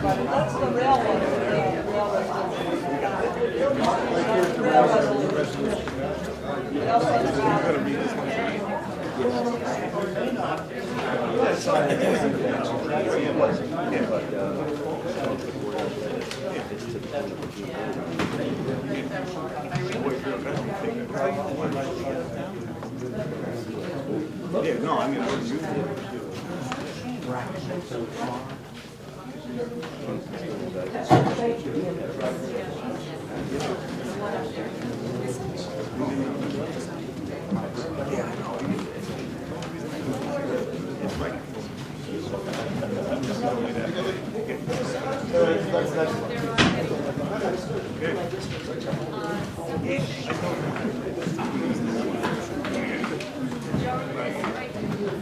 That's the railroad. Yeah, no, I mean, I was using it.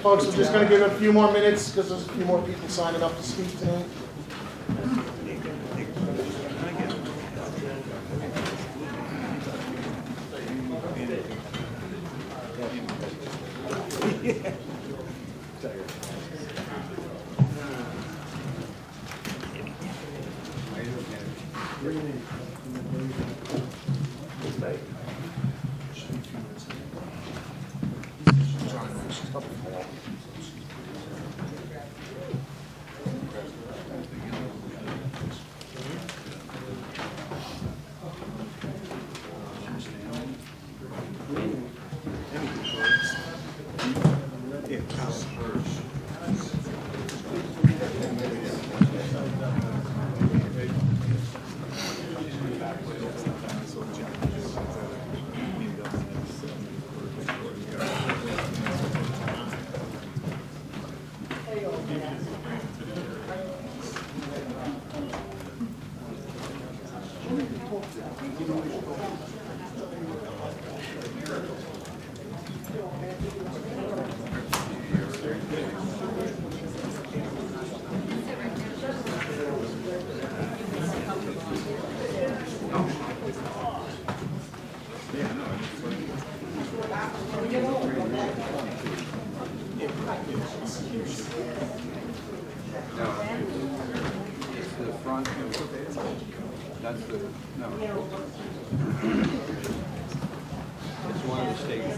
Folks, I'm just going to give it a few more minutes because there's a few more people signing up to speak tonight. That's the, no. It's one of the stages.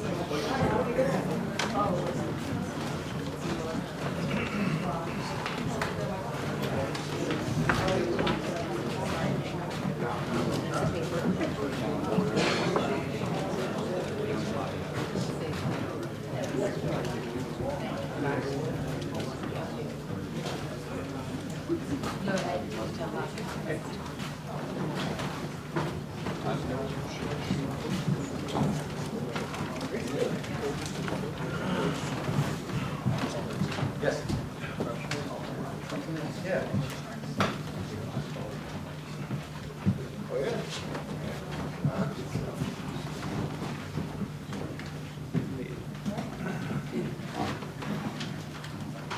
Yes. Yeah. Oh, yeah.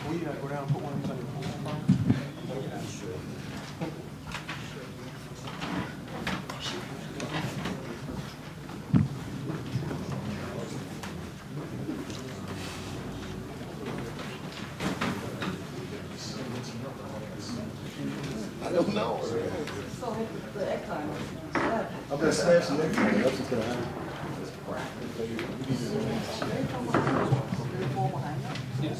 We go down and put one in the I don't know. I'm gonna smash the next one. That's what's gonna happen. Yes.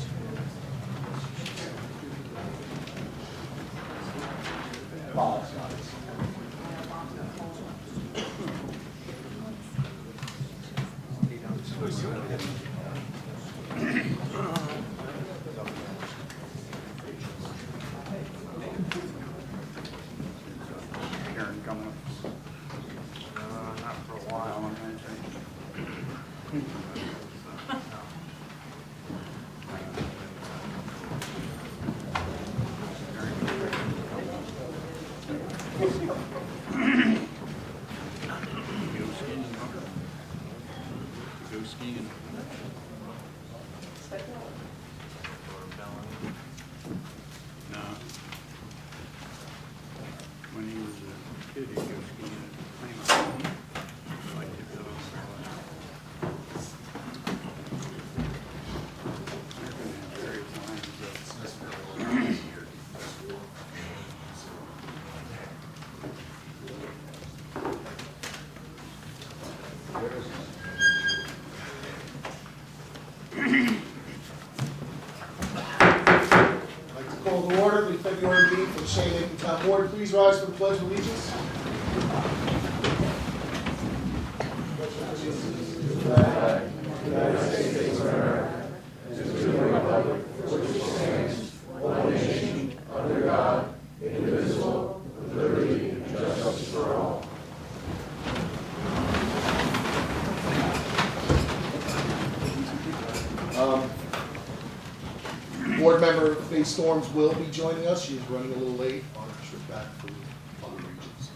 Karen coming up. Not for a while, I'm Go skiing. No. When he was a kid, he'd go skiing at Plymouth. Like it goes. They're gonna have various lines of meeting for the Shandaken Town Board. Please rise for the Pledge of Allegiance. Board member Faye Storms will be joining us. She's running a little late on her trip back from other regions.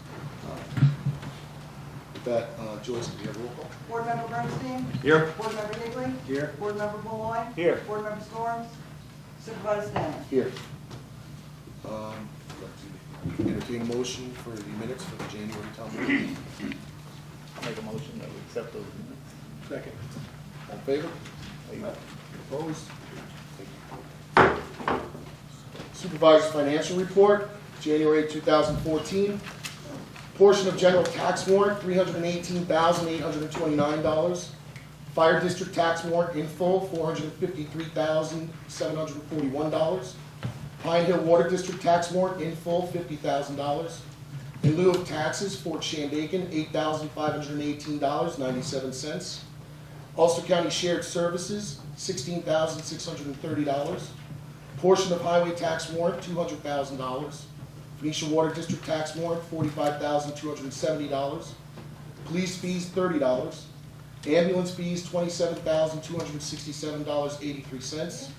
With that, Joyce, can we have a roll call? Board Member Bernstein? Here. Board Member Higley? Here. Board Member Malloy? Here. Board Member Storms? Supervisor Stanley? Here. Entertain a motion for the minutes for the January town meeting. I'll make a motion that we accept those minutes. Second. All in favor? Aye. Opposed? Thank you. Supervisor's financial report, January 2014. Portion of general tax warrant, $318,829. Fire district tax warrant in full, $453,741. Pine Hill Water District tax warrant in full, $50,000. In lieu of taxes, Fort Shandaken, $8,518.97. Ulster County Shared Services, $16,630. Portion of highway tax warrant, $200,000. Phoenicia Water District tax warrant, $45,270. Police fees, $30. Ambulance fees, $27,267.83.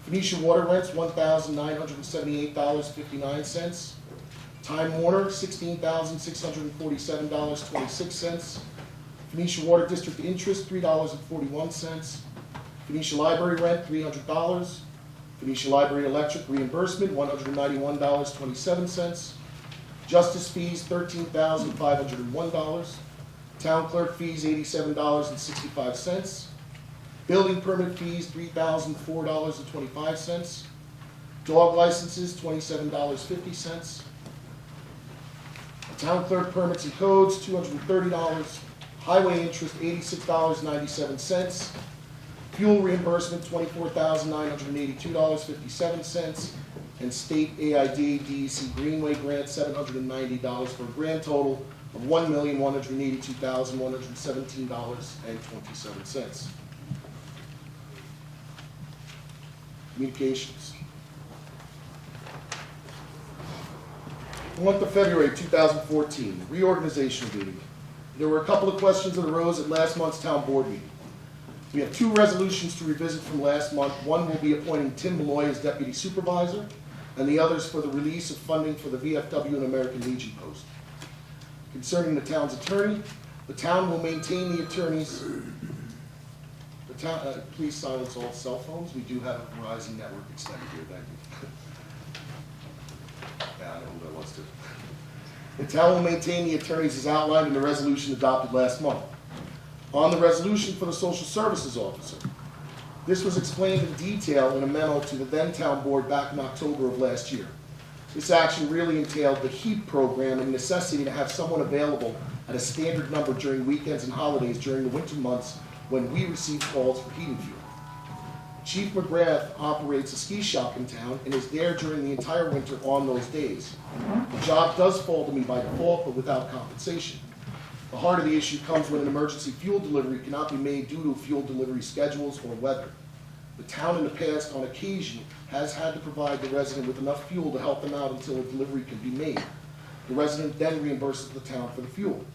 Phoenicia Water rents, $1,978.59. Time Warner, $16,647.26. Phoenicia Water District interest, $3.41. Phoenicia Library rent, $300. Phoenicia Library electric reimbursement, $191.27. Justice fees, $13,501. Town clerk fees, $87.65. Building permit fees, $3,004.25. Dog licenses, $27.50. Town clerk permits and codes, $230. Highway interest, $86.97. Fuel reimbursement, $24,982.57. And state AID DEC Greenway grant, $790 for a grand total of $1,182,117.27. Communications. Month of February 2014, reorganizational meeting. There were a couple of questions that arose at last month's town board meeting. We have two resolutions to revisit from last month. One will be appointing Tim Malloy as deputy supervisor, and the other is for the release of funding for the VFW and American Legion post. Concerning the town's attorney, the town will maintain the attorney's. Please silence all cell phones. We do have a Verizon network extended here. Thank you. Yeah, I know who that was too. The town will maintain the attorneys as outlined in the resolution adopted last month. On the resolution for the social services officer, this was explained in detail in a memo to the then town board back in October of last year. This action really entailed the HEAP program and necessity to have someone available at a standard number during weekends and holidays during the winter months when we receive calls for heating fuel. Chief McGrath operates a ski shop in town and is there during the entire winter on those days. The job does fall to me by default, but without compensation. The heart of the issue comes when an emergency fuel delivery cannot be made due to fuel delivery schedules or weather. The town in the past, on occasion, has had to provide the resident with enough fuel to help them out until a delivery can be made. The resident then reimburses the town for the fuel.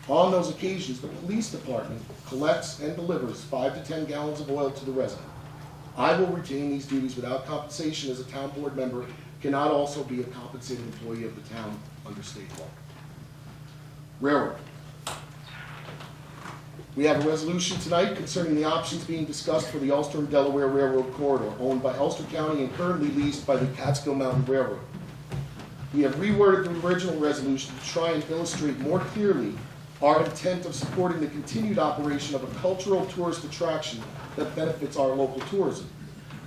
On those occasions, the police department collects and delivers 5 to 10 gallons of oil to the resident. I will retain these duties without compensation as a town board member, cannot also be a compensated employee of the town under state law. Railroad. We have a resolution tonight concerning the options being discussed for the Ulster and Delaware Railroad corridor, owned by Ulster County and currently leased by the Catskill Mountain Railroad. We have reworded the original resolution to try and illustrate more clearly our intent of supporting the continued operation of a cultural tourist attraction that benefits our local tourism.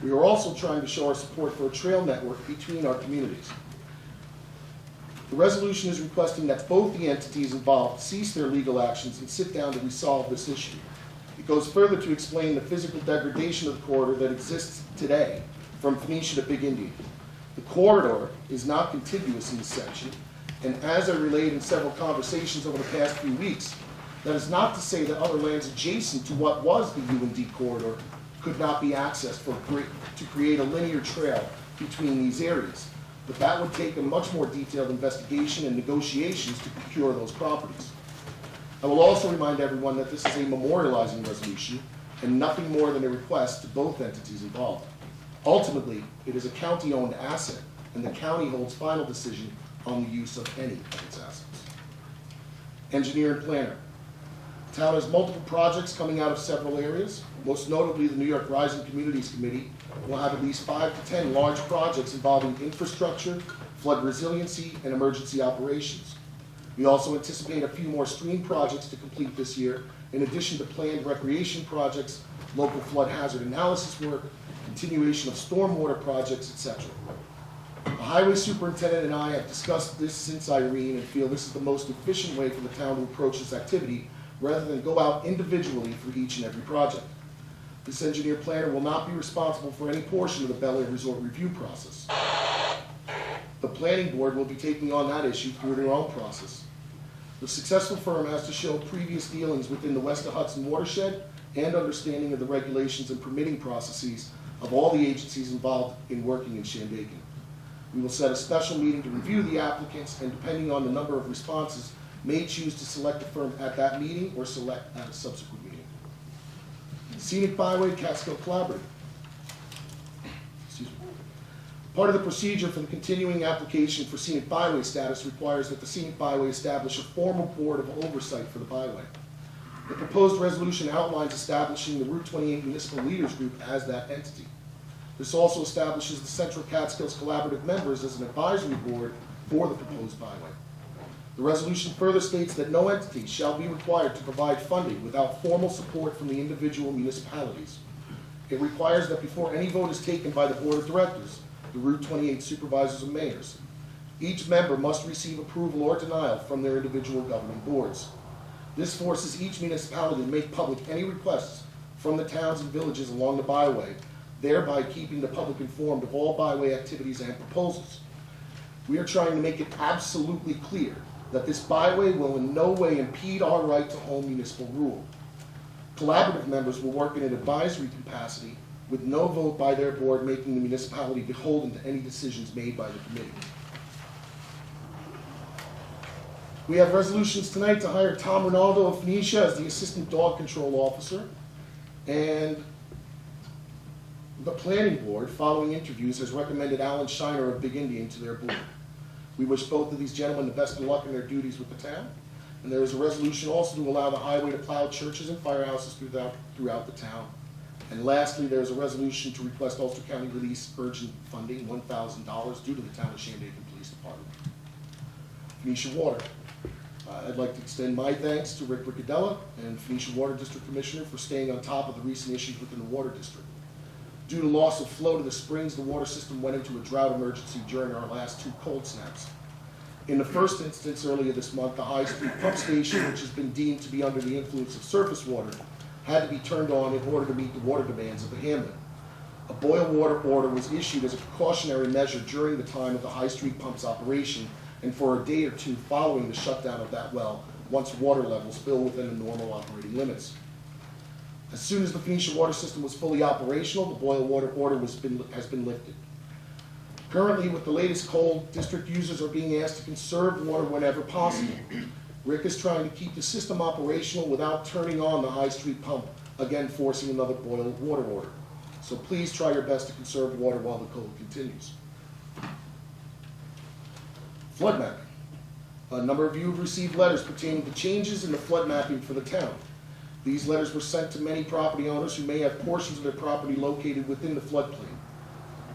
We are also trying to show our support for a trail network between our communities. The resolution is requesting that both the entities involved cease their legal actions and sit down to resolve this issue. It goes further to explain the physical degradation of the corridor that exists today from Phoenicia to Big Indian. The corridor is not contiguous in this section, and as I relayed in several conversations over the past few weeks, that is not to say that other lands adjacent to what was the U&D corridor could not be accessed to create a linear trail between these areas. But that would take a much more detailed investigation and negotiations to procure those properties. I will also remind everyone that this is a memorializing resolution and nothing more than a request to both entities involved. Ultimately, it is a county-owned asset, and the county holds final decision on the use of any of its assets. Engineer and planner. The town has multiple projects coming out of several areas. Most notably, the New York Rising Communities Committee will have at least 5 to 10 large projects involving infrastructure, flood resiliency, and emergency operations. We also anticipate a few more stream projects to complete this year, in addition to planned recreation projects, local flood hazard analysis work, continuation of stormwater projects, etc. The highway superintendent and I have discussed this since Irene and feel this is the most efficient way for the town to approach this activity rather than go out individually for each and every project. This engineer planner will not be responsible for any portion of the Bel Air Resort review process. The planning board will be taking on that issue through their own process. The successful firm has to show previous dealings within the West of Hudson watershed and understanding of the regulations and permitting processes of all the agencies involved in working in Shandaken. We will set a special meeting to review the applicants, and depending on the number of responses, may choose to select a firm at that meeting or select at a subsequent meeting. Scenic Byway Catskill Collaborative. Excuse me. Part of the procedure for the continuing application for Scenic Byway status requires that the Scenic Byway establish a formal board of oversight for the byway. The proposed resolution outlines establishing the Route 28 Municipal Leaders Group as that entity. This also establishes the Central Catskills Collaborative members as an advisory board for the proposed byway. The resolution further states that no entity shall be required to provide funding without formal support from the individual municipalities. It requires that before any vote is taken by the Board of Directors, the Route 28 supervisors and mayors, each member must receive approval or denial from their individual governing boards. This forces each municipality to make public any requests from the towns and villages along the byway, thereby keeping the public informed of all byway activities and proposals. We are trying to make it absolutely clear that this byway will in no way impede our right to home municipal rule. Collaborative members will work in an advisory capacity with no vote by their board making the municipality beholden to any decisions made by the committee. We have resolutions tonight to hire Tom Ronaldo of Phoenicia as the Assistant Dog Control Officer, and the Planning Board, following interviews, has recommended Alan Shiner of Big Indian to their board. We wish both of these gentlemen the best of luck in their duties with the town. And there is a resolution also to allow the highway to plow churches and firehouses throughout the town. And lastly, there is a resolution to request Ulster County release urgent funding, $1,000 due to the town of Shandaken Police Department. Phoenicia Water. I'd like to extend my thanks to Rick Riccadella and Phoenicia Water District Commissioner for staying on top of the recent issues within the water district. Due to loss of flow to the springs, the water system went into a drought emergency during our last 2 cold snaps. In the first instance earlier this month, the High Street pump station, which has been deemed to be under the influence of surface water, had to be turned on in order to meet the water demands of the hamlet. A boil water order was issued as a precautionary measure during the time of the High Street pump's operation and for a day or 2 following the shutdown of that well, once water levels fell within the normal operating limits. As soon as the Phoenicia water system was fully operational, the boil water order has been lifted. Currently, with the latest cold, district users are being asked to conserve water whenever possible. Rick is trying to keep the system operational without turning on the High Street pump, again forcing another boil water order. So please try your best to conserve water while the cold continues. Flood mapping. A number of you have received letters pertaining to changes in the flood mapping for the town. These letters were sent to many property owners who may have portions of their property located within the floodplain.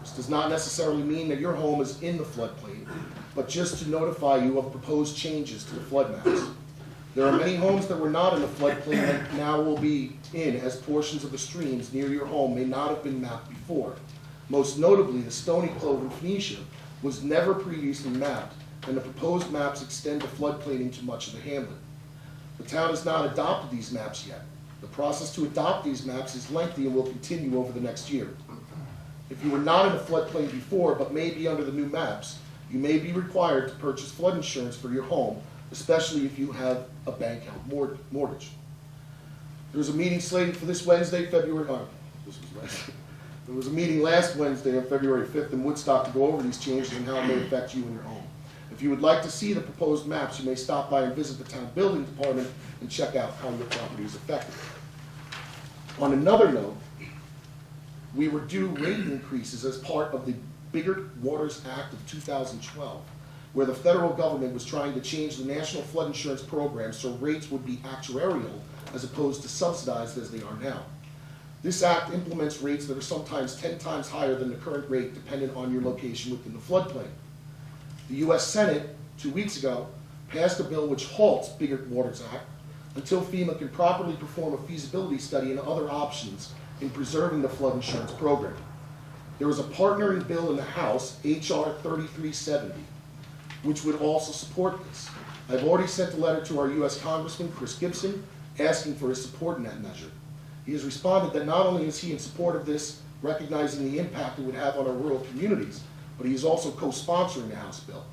This does not necessarily mean that your home is in the floodplain, but just to notify you of proposed changes to the flood maps. There are many homes that were not in the floodplain that now will be in, as portions of the streams near your home may not have been mapped before. Most notably, the Stony Clove in Phoenicia was never previously mapped, and the proposed maps extend the floodplain into much of the hamlet. The town has not adopted these maps yet. The process to adopt these maps is lengthy and will continue over the next year. If you were not in a floodplain before, but may be under the new maps, you may be required to purchase flood insurance for your home, especially if you have a bank-held mortgage. There's a meeting slated for this Wednesday, There was a meeting last Wednesday on February 5th in Woodstock to go over these changes and how it may affect you and your home. If you would like to see the proposed maps, you may stop by and visit the town building department and check out how your property is affected. On another note, we were due rate increases as part of the Bigger Waters Act of 2012, where the federal government was trying to change the National Flood Insurance Program so rates would be actuarial as opposed to subsidized as they are now. This act implements rates that are sometimes 10 times higher than the current rate dependent on your location within the floodplain. The U.S. Senate, 2 weeks ago, passed a bill which halts Bigger Waters Act until FEMA can properly perform a feasibility study and other options in preserving the flood insurance program. There was a partnering bill in the House, H.R. 3370, which would also support this. I've already sent a letter to our U.S. Congressman, Chris Gibson, asking for his support in that measure. He has responded that not only is he in support of this, recognizing the impact it would have on our rural communities, but he is also co-sponsoring the House bill.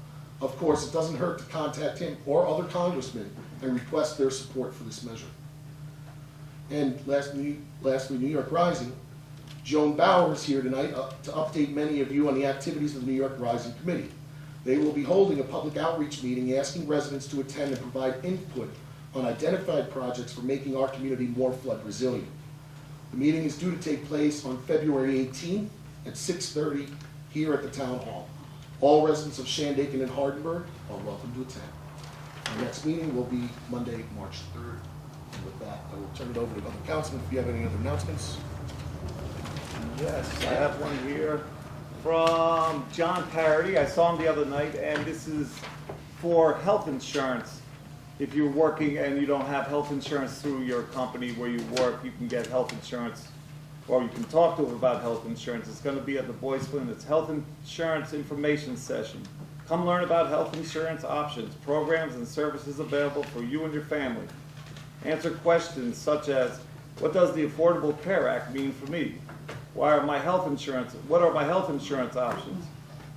Of course, it doesn't hurt to contact him or other congressmen and request their support for this measure. And lastly, New York Rising, Joan Bauer is here tonight to update many of you on the activities of the New York Rising Committee. They will be holding a public outreach meeting asking residents to attend and provide input on identified projects for making our community more flood resilient. The meeting is due to take place on February 18th at 6:30 here at the Town Hall. All residents of Shandaken and Hardenburg are welcome to attend. Our next meeting will be Monday, March 3rd. And with that, I will turn it over to other councilmen if you have any other announcements. Yes, I have one here from John Parody. I saw him the other night, and this is for health insurance. If you're working and you don't have health insurance through your company where you work, you can get health insurance, or you can talk to them about health insurance. It's going to be at the Boys Flynn. It's Health Insurance Information Session. Come learn about health insurance options, programs, and services available for you and your family. Answer questions such as, what does the Affordable Care Act mean for me? What are my health insurance options?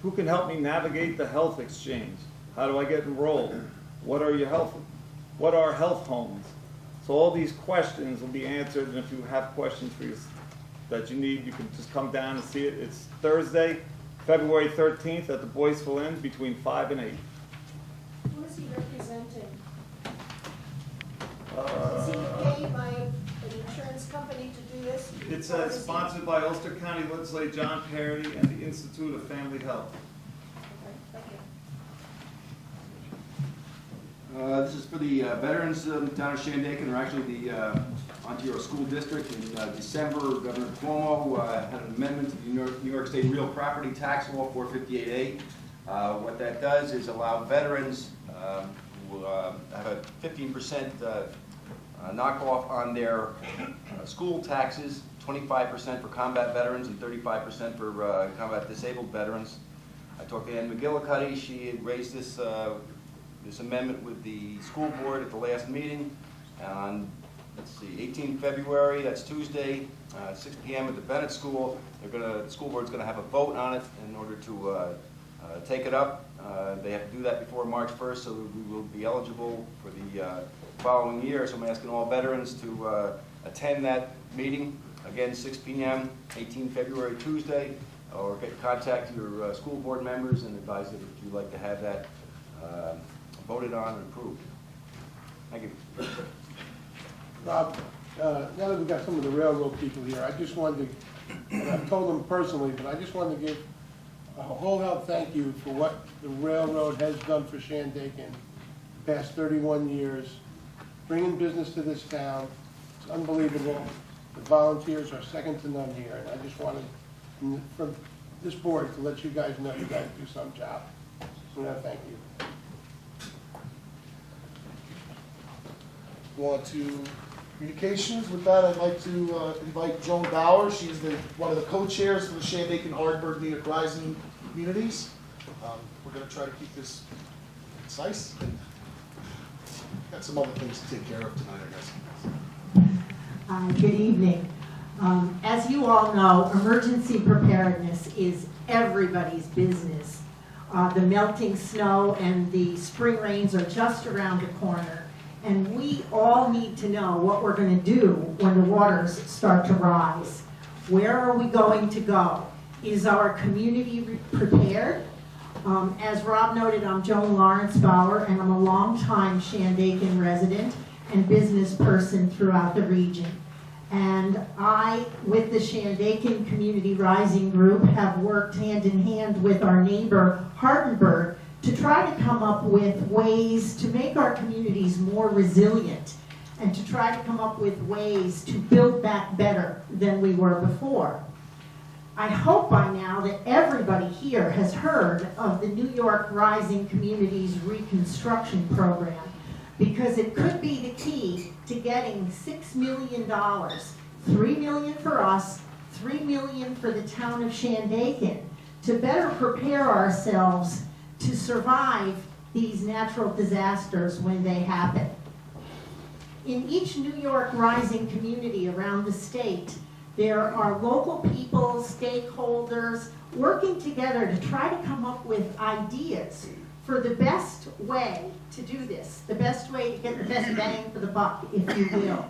Who can help me navigate the health exchange? How do I get enrolled? What are health homes? So all these questions will be answered, and if you have questions for you that you need, you can just come down and see it. It's Thursday, February 13th at the Boys Flynn between 5 and 8. Who is he representing? Is he paid by an insurance company to do this? It's Or is he- sponsored by Ulster County legislator John Parody and the Institute of Family Health. Okay, thank you. This is for the veterans of the town of Shandaken, or actually the Ontario School District. In December, Governor Cuomo had an amendment to the New York State Real Property Tax Law 458A. What that does is allow veterans who have a 15% knockoff on their school taxes, 25% for combat veterans and 35% for combat disabled veterans. I talked to Ann McGillicuddy. She had raised this amendment with the school board at the last meeting on, let's see, 18 February, that's Tuesday, 6 p.m. at the Bennett School. The school board's going to have a vote on it in order to take it up. They have to do that before March 1st, so we will be eligible for the following year. So I'm asking all veterans to attend that meeting, again, 6 p.m., 18 February, Tuesday, or contact your school board members and advise them if you'd like to have that voted on and approved. Thank you. Rob, now that we've got some of the railroad people here, I just wanted to, and I've told them personally, but I just wanted to give a whole-out thank you for what the railroad has done for Shandaken the past 31 years, bringing business to this town. It's unbelievable. The volunteers are second to none here, and I just wanted, from this board, to let you guys know you guys do some job. So, thank you. Want to communications? With that, I'd like to invite Joan Bauer. She's one of the co-chairs for the Shandaken Hardenburg New York Rising communities. We're going to try to keep this concise. Got some other things to take care of tonight, I guess. Good evening. As you all know, emergency preparedness is everybody's business. The melting snow and the spring rains are just around the corner. And we all need to know what we're going to do when the waters start to rise. Where are we going to go? Is our community prepared? As Rob noted, I'm Joan Lawrence Bauer, and I'm a longtime Shandaken resident and business person throughout the region. And I, with the Shandaken Community Rising Group, have worked hand in hand with our neighbor Hardenberg to try to come up with ways to make our communities more resilient and to try to come up with ways to build back better than we were before. I hope by now that everybody here has heard of the New York Rising Communities Reconstruction Program, because it could be the key to getting $6 million, $3 million for us, $3 million for the town of Shandaken, to better prepare ourselves to survive these natural disasters when they happen. In each New York Rising community around the state, there are local people, stakeholders, working together to try to come up with ideas for the best way to do this, the best way to get the best bang for the buck, if you will.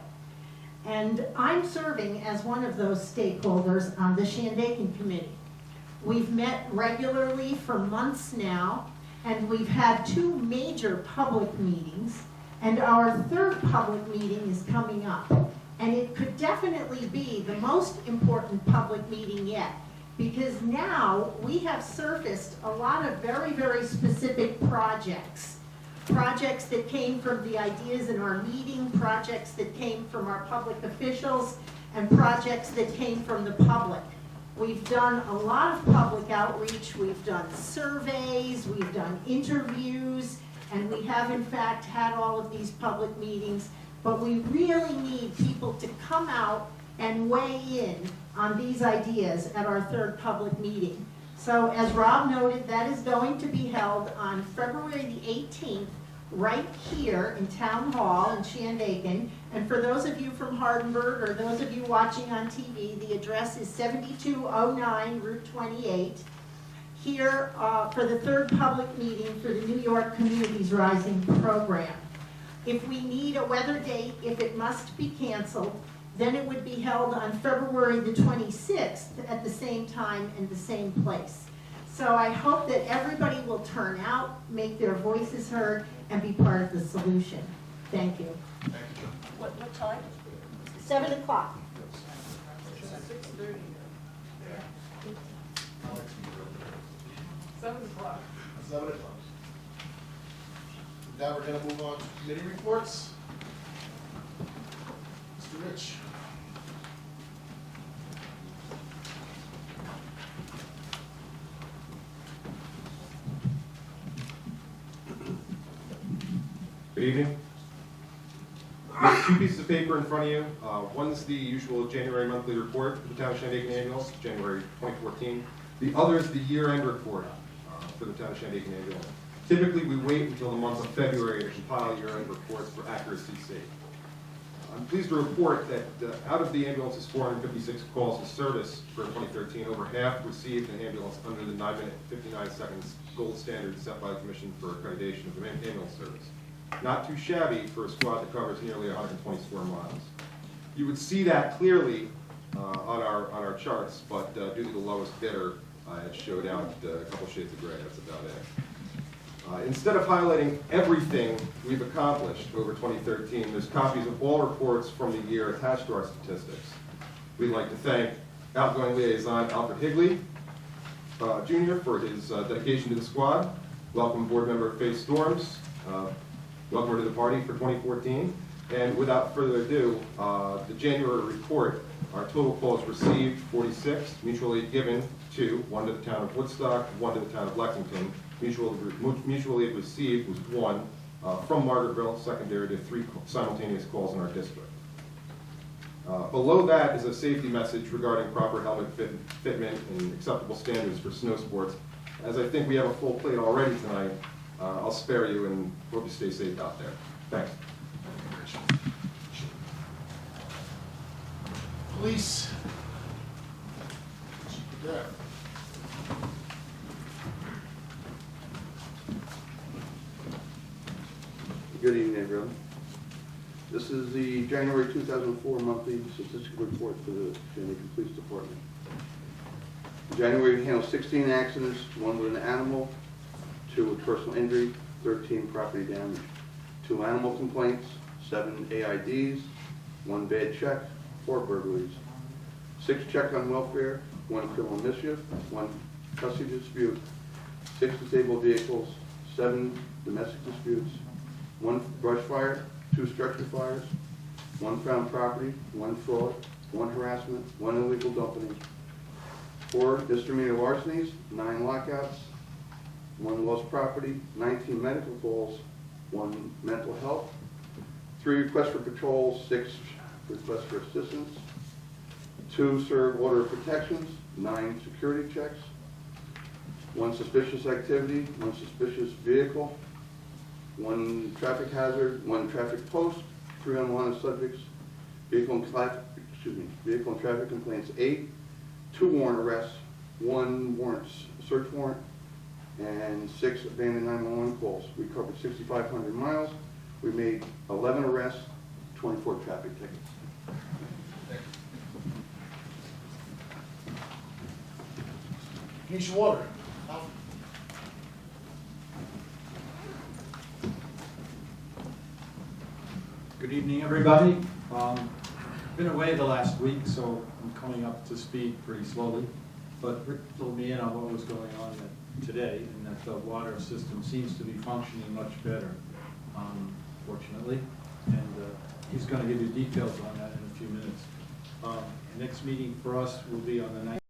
And I'm serving as one of those stakeholders on the Shandaken Committee. We've met regularly for months now, and we've had 2 major public meetings, and our 3rd public meeting is coming up. And it could definitely be the most important public meeting yet, because now we have surfaced a lot of very, very specific projects. Projects that came from the ideas in our meeting, projects that came from our public officials, and projects that came from the public. We've done a lot of public outreach, we've done surveys, we've done interviews, and we have in fact had all of these public meetings, but we really need people to come out and weigh in on these ideas at our 3rd public meeting. So as Rob noted, that is going to be held on February the 18th, right here in Town Hall in Shandaken. And for those of you from Hardenberg or those of you watching on TV, the address is 7209 Route 28. Here for the 3rd public meeting for the New York Communities Rising program. If we need a weather date, if it must be canceled, then it would be held on February the 26th at the same time and the same place. So I hope that everybody will turn out, make their voices heard, and be part of the solution. Thank you. Thank you, Joe. What time? 7 o'clock. 6:30. 7 o'clock. 7 o'clock. With that, we're going to move on to committee reports. Mr. Rich. Good evening. There's 2 pieces of paper in front of you. One's the usual January monthly report for the Town of Shandaken Ambulance, January 2014. The other is the year-end report for the Town of Shandaken Ambulance. Typically, we wait until the month of February to compile year-end reports for accuracy's sake. I'm pleased to report that out of the ambulance's 456 calls to service for 2013, over half received an ambulance under the 9-minute 59 seconds gold standard set by the Commission for Accreditation of the Ambulance Service. Not too shabby for a squad that covers nearly 120 square miles. You would see that clearly on our charts, but due to the lowest bidder, it showed out a couple shades of gray. That's about it. Instead of highlighting everything we've accomplished over 2013, there's copies of all reports from the year attached to our statistics. We'd like to thank outgoing liaison Alfred Higley, Jr. for his dedication to the squad. Welcome board member Faith Storms. Welcome her to the party for 2014. And without further ado, the January report, our total calls received 46, mutually given 2, 1 to the town of Woodstock, 1 to the town of Lexington. Mutually received was 1 from Margaretville, secondary to 3 simultaneous calls in our district. Below that is a safety message regarding proper helmet fitment and acceptable standards for snow sports. As I think we have a full plate already tonight, I'll spare you and hope you stay safe out there. Thanks. Police. Chief Cadet. Good evening, everyone. This is the January 2004 monthly statistical report for the Shandaken Police Department. In January, we handled 16 accidents, 1 with an animal, 2 with personal injury, 13 property damage, 2 animal complaints, 7 AIDs, 1 bad check, 4 burglaries, 6 check on welfare, 1 criminal mischief, 1 custody dispute, 6 disabled vehicles, 7 domestic disputes, 1 brush fire, 2 structure fires, 1 found property, 1 fraud, 1 harassment, 1 illegal dumping, 4 misdemeanor larcenies, 9 lockouts, 1 lost property, 19 medical calls, 1 mental health, 3 requests for patrols, 6 requests for assistance, 2 serve order of protections, 9 security checks, 1 suspicious activity, 1 suspicious vehicle, 1 traffic hazard, 1 traffic post, 3 unwanted subjects, vehicle and traffic complaints 8, 2 warrant arrests, 1 search warrant, and 6 abandoned 911 calls. We covered 6,500 miles. We made 11 arrests, 24 traffic tickets. Keisha Water. Good evening, everybody. Been away the last week, so I'm coming up to speed pretty slowly. But Rick filled me in on what was going on today, and that the water system seems to be functioning much better, fortunately. And he's going to give you details on that in a few minutes. Next meeting for us will be on the 19th.